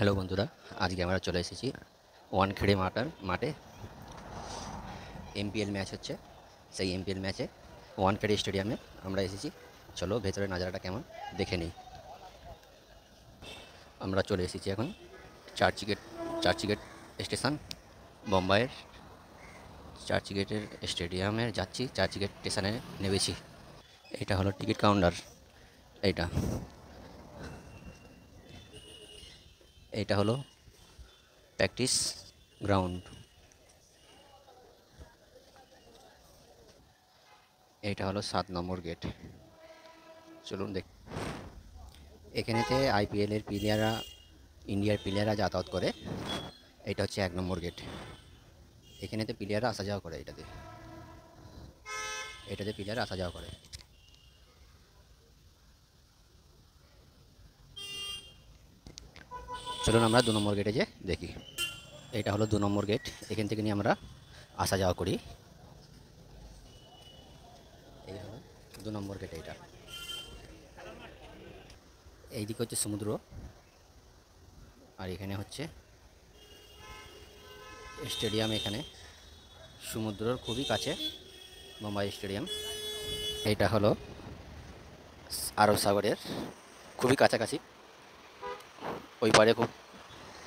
Hello বন্ধুরা, আজকে আমরা চলে এসেছি ওয়ানখেড়ে মাঠে। এমপিএল ম্যাচ হচ্ছে, সেই এমপিএল ম্যাচে ওয়ানখেড়ে স্টেডিয়ামে আমরা এসেছি। চলো ভেতরে নাজারাটা কেমন দেখে নিই। আমরা চলে এসেছি এখন চার্চগেট স্টেশন, বোম্বাইয়ের চার্চগেটের স্টেডিয়ামে যাচ্ছি। চার্চগেট স্টেশনে নেমেছি। এটা হলো টিকিট কাউন্টার। এইটা হলো প্র্যাকটিস গ্রাউন্ড। এইটা হলো 7 নম্বর গেট। চলুন দেখ। এখানেতে আইপিএলের প্লেয়াররা, ইন্ডিয়ার প্লেয়াররা যাতায়াত করে। এটা হচ্ছে 1 নম্বর গেট। এখানেতে প্লেয়াররা আসা যাওয়া করে। এটাতে প্লেয়াররা আসা যাওয়া করে। চলুন আমরা 2 নম্বর গেটে যে দেখি। এটা হলো 2 নম্বর গেট। এখান থেকে নিয়ে আমরা আসা যাওয়া করি। এই হলো 2 নম্বর গেট। এইদিকে হচ্ছে সমুদ্র, আর এখানে হচ্ছে স্টেডিয়াম। এখানে সমুদ্রের খুবই কাছে বোম্বাই স্টেডিয়াম। এইটা হলো আরব সাগরের খুবই কাছাকাছি। ওই পারে খুব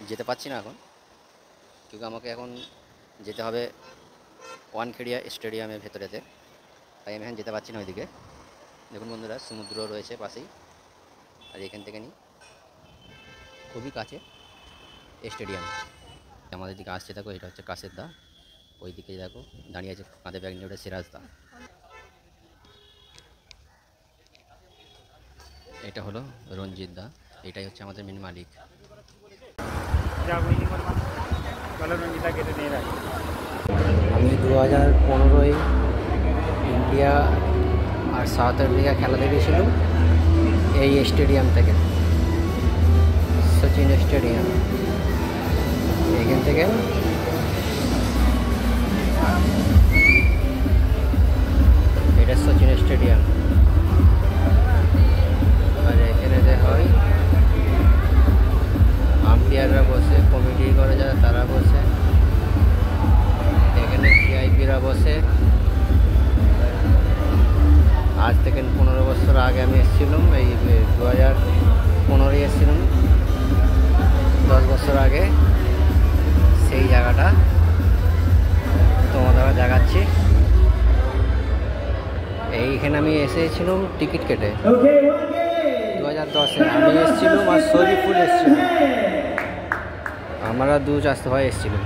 যেতে পারছি না এখন, কিন্তু আমাকে এখন যেতে হবে ওয়ানখেড়িয়া স্টেডিয়ামের ভেতরেতে, তাই আমি এখন যেতে পারছি না ওইদিকে। দেখুন বন্ধুরা, সমুদ্র রয়েছে পাশেই, আর এখান থেকে নিই খুবই কাছে স্টেডিয়াম। আমাদের দিকে আসছে, দেখো এটা হচ্ছে কাশের দা। ওই দিকে দেখো দাঁড়িয়ে আছে কাঁধে ব্যাগ নিয়ে, ওটা সিরাজ দা। এটা হলো রঞ্জিত দা। এটাই হচ্ছে আমাদের মেন মালিক। আমি 2015-এ ইন্ডিয়া আর সাউথ আফ্রিকা খেলা দেখেছিলাম এই স্টেডিয়াম থেকে, সচিন স্টেডিয়াম। এখান থেকে এটা সচিন স্টেডিয়াম, আর এখানে হয় আম্পায়াররা বসে, কমিটি করে যারা তারা বসে, এখানে ভিআইপিরা বসে। আজ থেকে 15 বছর আগে আমি এসেছিলাম, এই 2015-এ এসেছিলাম, 10 বছর আগে। সেই জায়গাটা তোমাদের দেখাচ্ছি। এইখানে আমি এসেছিলাম টিকিট কেটে 2010-এ। আমি এসেছিলাম আর শরীফুল এসেছিলাম, আমরা 2-4 ভাই এসেছিলাম।